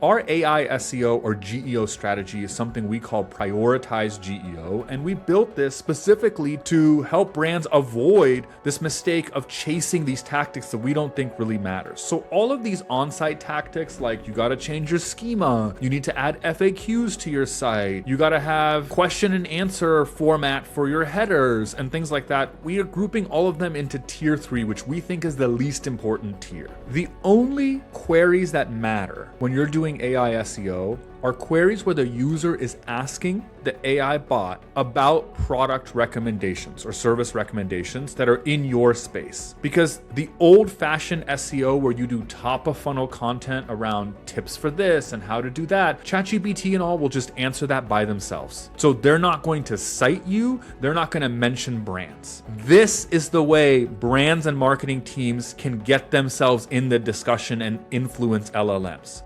Our AI SEO or GEO strategy is something we call prioritized GEO, and we built this specifically to help brands avoid this mistake of chasing these tactics that we don't think really matters. So all of these on-site tactics, like you got to change your schema, you need to add FAQs to your site, you got to have question and answer format for your headers and things like that, we are grouping all of them into tier 3, which we think is the least important tier. The only queries that matter when you're doing AI SEO are queries where the user is asking the AI bot about product recommendations or service recommendations that are in your space. Because the old-fashioned SEO where you do top-of-funnel content around tips for this and how to do that, ChatGPT and all will just answer that by themselves. So they're not going to cite you, they're not going to mention brands. This is the way brands and marketing teams can get themselves in the discussion and influence LLMs.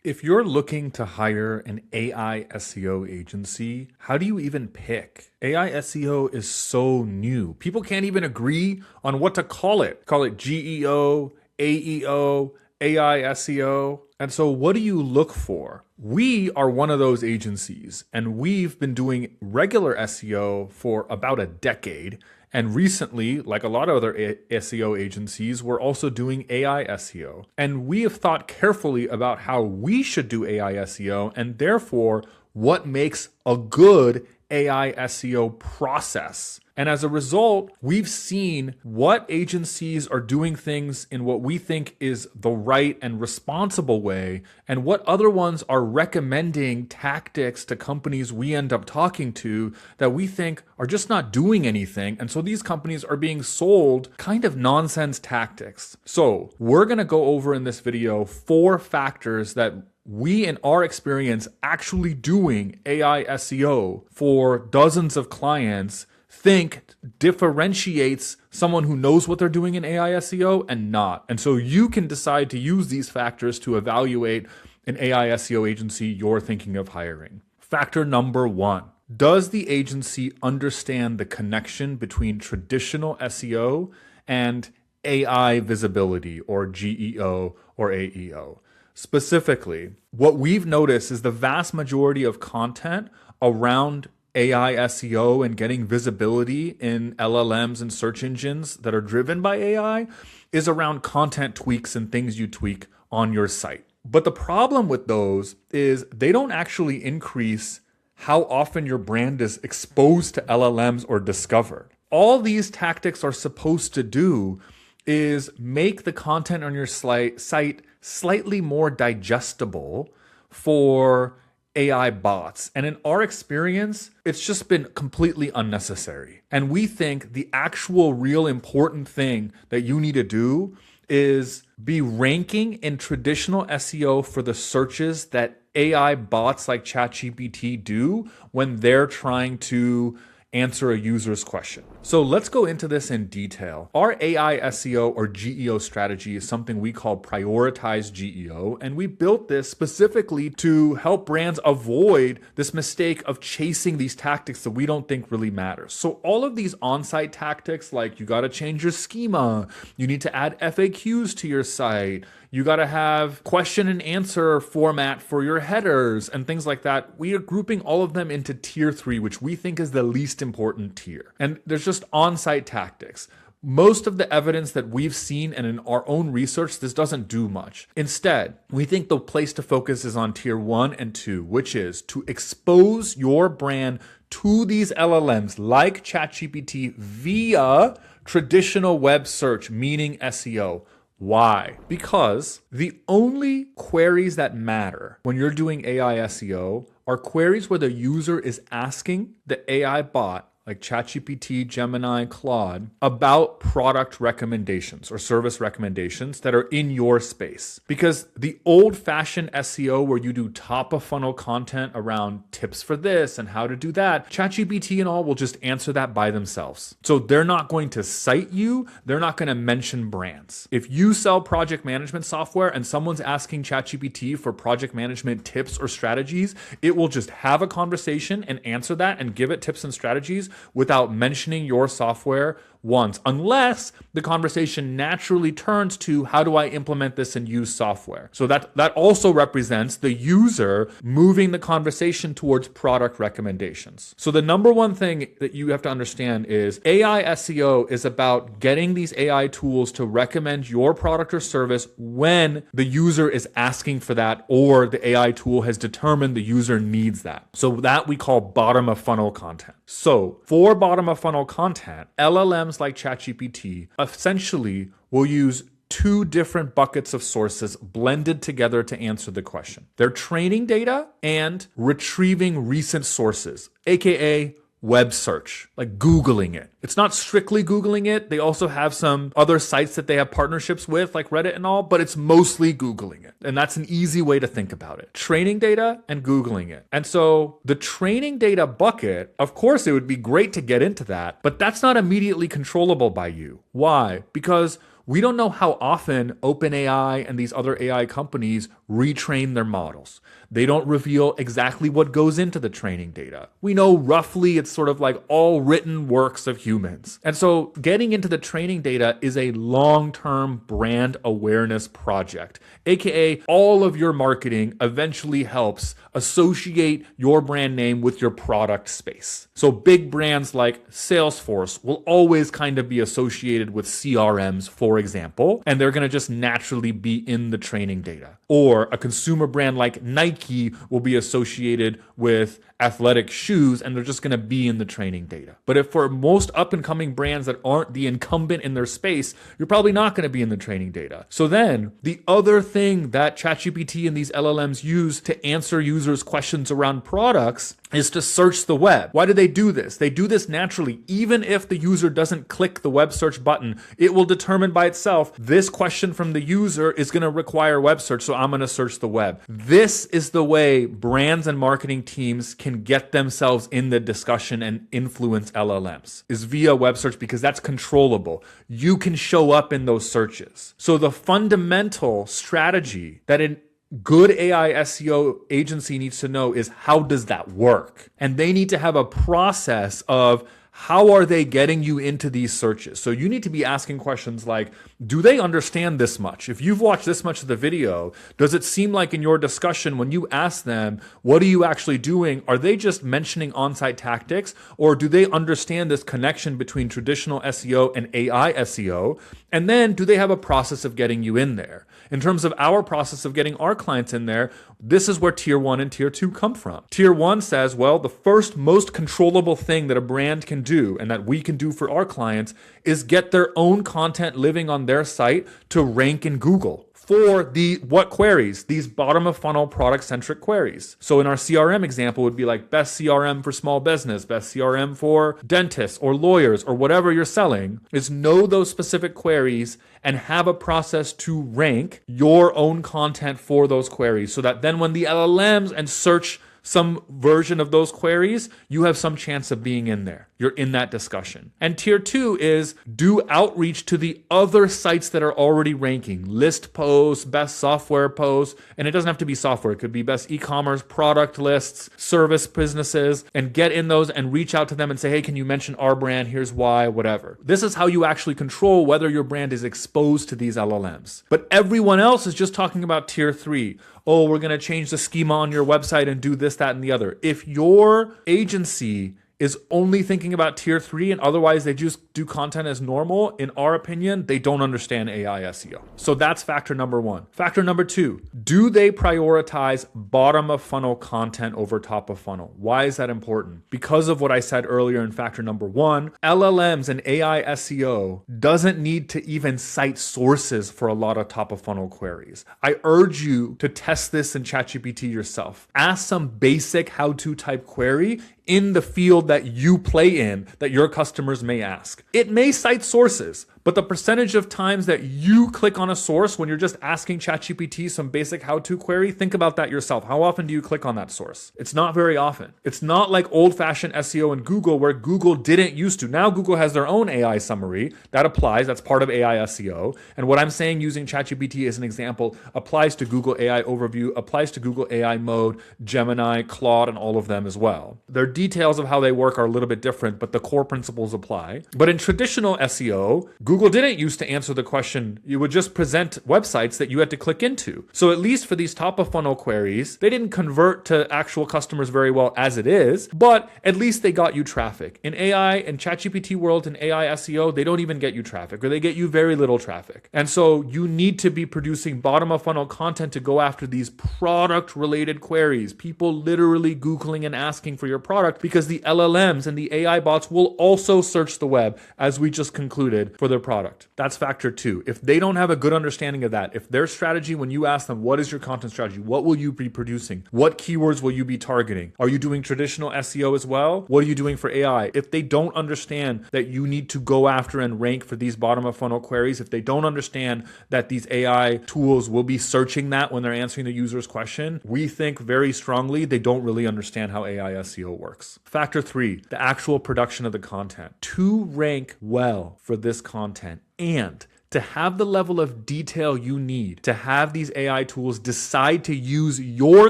If you're looking to hire an AI SEO agency, how do you even pick? AI SEO is so new. People can't even agree on what to call it. Call it GEO, AEO, AI SEO. And so what do you look for? We are one of those agencies, and we've been doing regular SEO for about a decade. And recently, like a lot of other SEO agencies, we're also doing AI SEO. And we have thought carefully about how we should do AI SEO and therefore what makes a good AI SEO process. And as a result, we've seen what agencies are doing things in what we think is the right and responsible way, and what other ones are recommending tactics to companies we end up talking to that we think are just not doing anything. And so these companies are being sold kind of nonsense tactics. So we're going to go over in this video 4 factors that we, in our experience, actually doing AI SEO for dozens of clients, think differentiates someone who knows what they're doing in AI SEO and not. And so you can decide to use these factors to evaluate an AI SEO agency you're thinking of hiring. Factor number 1. Does the agency understand the connection between traditional SEO and AI visibility, or GEO or AEO? Specifically, what we've noticed is the vast majority of content around AI SEO and getting visibility in LLMs and search engines that are driven by AI is around content tweaks and things you tweak on your site. But the problem with those is they don't actually increase how often your brand is exposed to LLMs or discovered. All these tactics are supposed to do is make the content on your site slightly more digestible for AI bots. And in our experience, it's just been completely unnecessary. And we think the actual real important thing that you need to do is be ranking in traditional SEO for the searches that AI bots like ChatGPT do when they're trying to answer a user's question. So let's go into this in detail. Our AI SEO or GEO strategy is something we call prioritized GEO, and we built this specifically to help brands avoid this mistake of chasing these tactics that we don't think really matters. So all of these on-site tactics, like you got to change your schema, you need to add FAQs to your site, you got to have question and answer format for your headers and things like that, we are grouping all of them into tier 3, which we think is the least important tier. And there's just on-site tactics. Most of the evidence that we've seen and in our own research, this doesn't do much. Instead, we think the place to focus is on tier 1 and 2, which is to expose your brand to these LLMs like ChatGPT via traditional web search, meaning SEO. Why? Because the only queries that matter when you're doing AI SEO are queries where the user is asking the AI bot like ChatGPT, Gemini, Claude, about product recommendations or service recommendations that are in your space. Because the old-fashioned SEO where you do top-of-funnel content around tips for this and how to do that, ChatGPT and all will just answer that by themselves. So they're not going to cite you, they're not going to mention brands. If you sell project management software and someone's asking ChatGPT for project management tips or strategies, it will just have a conversation and answer that and give it tips and strategies without mentioning your software, once, unless the conversation naturally turns to how do I implement this and use software. So that also represents the user moving the conversation towards product recommendations. So the number one thing that you have to understand is AI SEO is about getting these AI tools to recommend your product or service when the user is asking for that or the AI tool has determined the user needs that. So that we call bottom of funnel content. So for bottom of funnel content, LLMs like ChatGPT essentially will use two different buckets of sources blended together to answer the question. They're training data and retrieving recent sources, aka web search, like Googling it. It's not strictly Googling it. They also have some other sites that they have partnerships with, like Reddit and all, but it's mostly Googling it. And that's an easy way to think about it. Training data and Googling it. And so the training data bucket, of course, it would be great to get into that, but that's not immediately controllable by you. Why? Because we don't know how often OpenAI and these other AI companies retrain their models. They don't reveal exactly what goes into the training data. We know roughly it's sort of like all written works of humans. And so getting into the training data is a long-term brand awareness project, aka all of your marketing eventually helps associate your brand name with your product space. So big brands like Salesforce will always kind of be associated with CRMs, for example, and they're going to just naturally be in the training data. Or a consumer brand like Nike will be associated with athletic shoes and they're just going to be in the training data. But if for most up and coming brands that aren't the incumbent in their space, you're probably not going to be in the training data. So then the other thing that ChatGPT and these LLMs use to answer users' questions around products is to search the web. Why do they do this? They do this naturally. Even if the user doesn't click the web search button, it will determine by itself, this question from the user is going to require web search, so I'm going to search the web. This is the way brands and marketing teams can get themselves in the discussion and influence LLMs, is via web search, because that's controllable. You can show up in those searches. So the fundamental strategy that an good AI SEO agency needs to know is, how does that work? And they need to have a process of how are they getting you into these searches? So you need to be asking questions like, do they understand this much? If you've watched this much of the video, does it seem like in your discussion, when you ask them, what are you actually doing? Are they just mentioning on-site tactics? Or do they understand this connection between traditional SEO and AI SEO? And then do they have a process of getting you in there? In terms of our process of getting our clients in there, this is where tier 1 and tier 2 come from. Tier 1 says, well, the first most controllable thing that a brand can do and that we can do for our clients is get their own content living on their site to rank in Google for what queries? These bottom of funnel product centric queries. So in our CRM example would be like best CRM for small business, best CRM for dentists or lawyers or whatever you're selling, is know those specific queries and have a process to rank your own content for those queries, so that then when the LLMs and search some version of those queries, you have some chance of being in there. You're in that discussion. And tier 2 is do outreach to the other sites that are already ranking. List posts, best software posts, and it doesn't have to be software. It could be best e-commerce product lists, service businesses, and get in those and reach out to them and say, hey, can you mention our brand? Here's why, whatever. This is how you actually control whether your brand is exposed to these LLMs. But everyone else is just talking about tier 3. Oh, we're going to change the schema on your website and do this, that, and the other. If your agency is only thinking about tier 3 and otherwise they just do content as normal, in our opinion, they don't understand AI SEO. So that's factor number 1. Factor number 2, do they prioritize bottom of funnel content over top of funnel? Why is that important? Because of what I said earlier in factor number 1, LLMs and AI SEO doesn't need to even cite sources for a lot of top of funnel queries. I urge you to test this in ChatGPT yourself. Ask some basic how-to type query in the field that you play in that your customers may ask. It may cite sources, But the percentage of times that you click on a source when you're just asking ChatGPT some basic how-to query, think about that yourself. How often do you click on that source? It's not very often. It's not like old-fashioned SEO in Google where Google didn't used to. Now Google has their own AI summary. That applies. That's part of AI SEO. And what I'm saying using ChatGPT as an example applies to Google AI Overview, applies to Google AI Mode, Gemini, Claude, and all of them as well. Their details of how they work are a little bit different, but the core principles apply. But in traditional SEO, Google didn't used to answer the question. You would just present websites that you had to click into. So at least for these top of funnel queries, they didn't convert to actual customers very well as it is, but at least they got you traffic. In AI and ChatGPT world and AI SEO, they don't even get you traffic, or they get you very little traffic. And so you need to be producing bottom of funnel content to go after these product related queries. People literally Googling and asking for your product because the LLMs and the AI bots will also search the web, as we just concluded, for their product. That's factor 2. If they don't have a good understanding of that, if their strategy, when you ask them, what is your content strategy? What will you be producing? What keywords will you be targeting? Are you doing traditional SEO as well? What are you doing for AI? If they don't understand that you need to go after and rank for these bottom of funnel queries, if they don't understand that these AI tools will be searching that when they're answering the user's question, we think very strongly they don't really understand how AI SEO works. Factor 3, the actual production of the content. To rank well for this content and to have the level of detail you need to have these AI tools decide to use your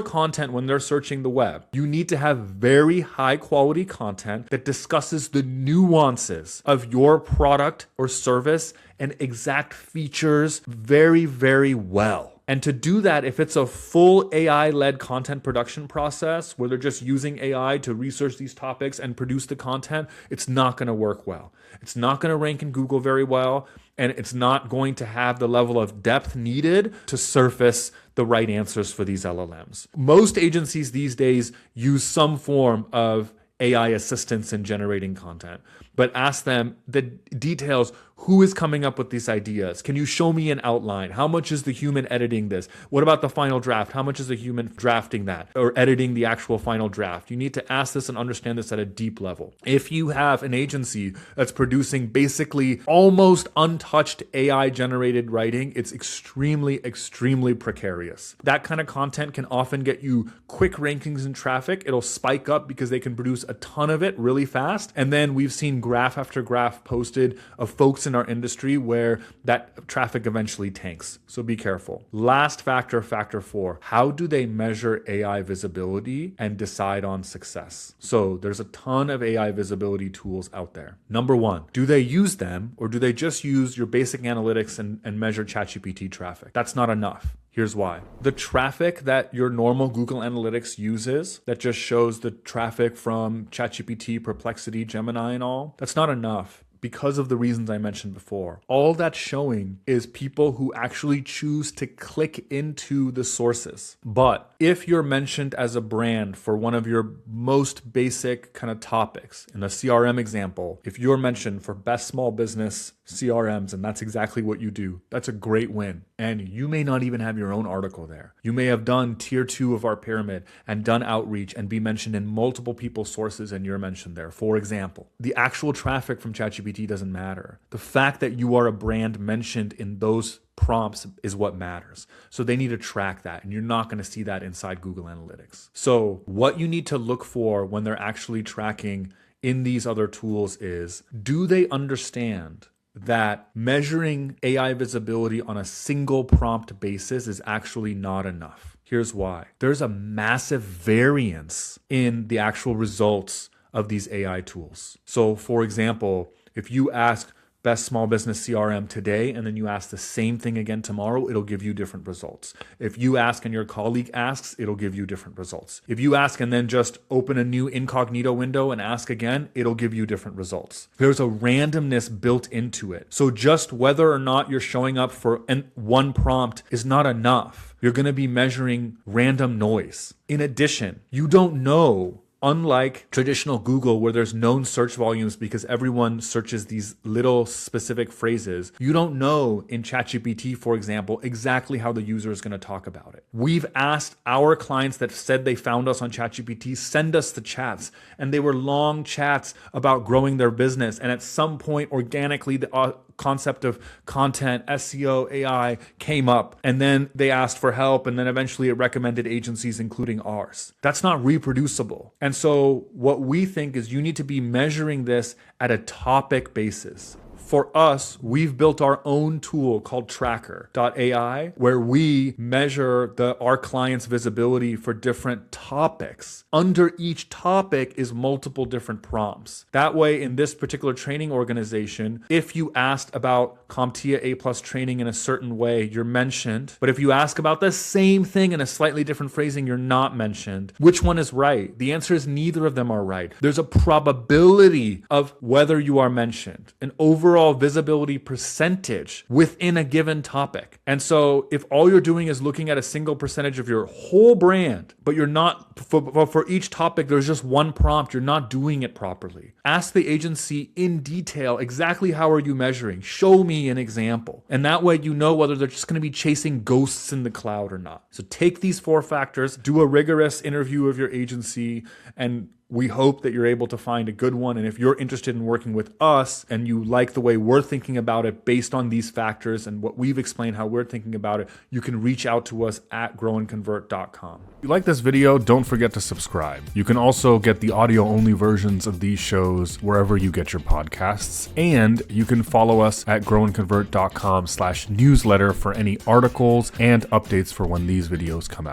content when they're searching the web, you need to have very high quality content that discusses the nuances of your product or service and exact features very, very well. And to do that, if it's a full AI-led content production process where they're just using AI to research these topics and produce the content, it's not going to work well. It's not going to rank in Google very well, and it's not going to have the level of depth needed to surface the right answers for these LLMs. Most agencies these days use some form of AI assistance in generating content, but ask them the details. Who is coming up with these ideas? Can you show me an outline? How much is the human editing this? What about the final draft? How much is the human drafting that or editing the actual final draft? You need to ask this and understand this at a deep level. If you have an agency that's producing basically almost untouched AI generated writing, it's extremely, extremely precarious. That kind of content can often get you quick rankings and traffic. It'll spike up because they can produce a ton of it really fast. And then we've seen graph after graph posted of folks in our industry where that traffic eventually tanks. So be careful. Last factor, factor 4, how do they measure AI visibility and decide on success? So there's a ton of AI visibility tools out there. Number 1, do they use them or do they just use your basic analytics and measure ChatGPT traffic? That's not enough. Here's why. The traffic that your normal Google Analytics uses that just shows the traffic from ChatGPT, Perplexity, Gemini, and all, that's not enough. Because of the reasons I mentioned before. All that's showing is people who actually choose to click into the sources. But if you're mentioned as a brand for one of your most basic kind of topics, in a CRM example, if you're mentioned for best small business CRMs, and that's exactly what you do, that's a great win. And you may not even have your own article there. You may have done tier 2 of our pyramid and done outreach and be mentioned in multiple people's sources and you're mentioned there. For example, the actual traffic from ChatGPT doesn't matter. The fact that you are a brand mentioned in those prompts is what matters. So they need to track that, and you're not going to see that inside Google Analytics. So what you need to look for when they're actually tracking in these other tools is, do they understand that measuring AI visibility on a single prompt basis is actually not enough? Here's why. There's a massive variance in the actual results of these AI tools. So for example, if you ask best small business CRM today, and then you ask the same thing again tomorrow, it'll give you different results. If you ask and your colleague asks, it'll give you different results. If you ask and then just open a new incognito window and ask again, it'll give you different results. There's a randomness built into it. So just whether or not you're showing up for one prompt is not enough. You're going to be measuring random noise. In addition, you don't know. Unlike traditional Google where there's known search volumes because everyone searches these little specific phrases, you don't know in ChatGPT, for example, exactly how the user is going to talk about it. We've asked our clients that said they found us on ChatGPT, send us the chats. And they were long chats about growing their business. And at some point, organically, the concept of content, SEO, AI came up, and then they asked for help, and then eventually it recommended agencies, including ours. That's not reproducible. And so what we think is you need to be measuring this at a topic basis. For us, we've built our own tool called tracker.ai, where we measure our clients' visibility for different topics. Under each topic is multiple different prompts. That way, in this particular training organization, if you asked about CompTIA A+ training in a certain way, you're mentioned. But if you ask about the same thing in a slightly different phrasing, you're not mentioned. Which one is right? The answer is neither of them are right. There's a probability of whether you are mentioned, an overall visibility percentage within a given topic. And so if all you're doing is looking at a single percentage of your whole brand, but you're not, for each topic, there's just one prompt, you're not doing it properly. Ask the agency in detail, exactly how are you measuring? Show me an example. And that way you know whether they're just going to be chasing ghosts in the cloud or not. So take these 4 factors, do a rigorous interview of your agency, and we hope that you're able to find a good one. And if you're interested in working with us and you like the way we're thinking about it based on these factors and what we've explained how we're thinking about it, you can reach out to us at growandconvert.com. If you like this video, don't forget to subscribe. You can also get the audio-only versions of these shows wherever you get your podcasts. And you can follow us at growandconvert.com/newsletter for any articles and updates for when these videos come out.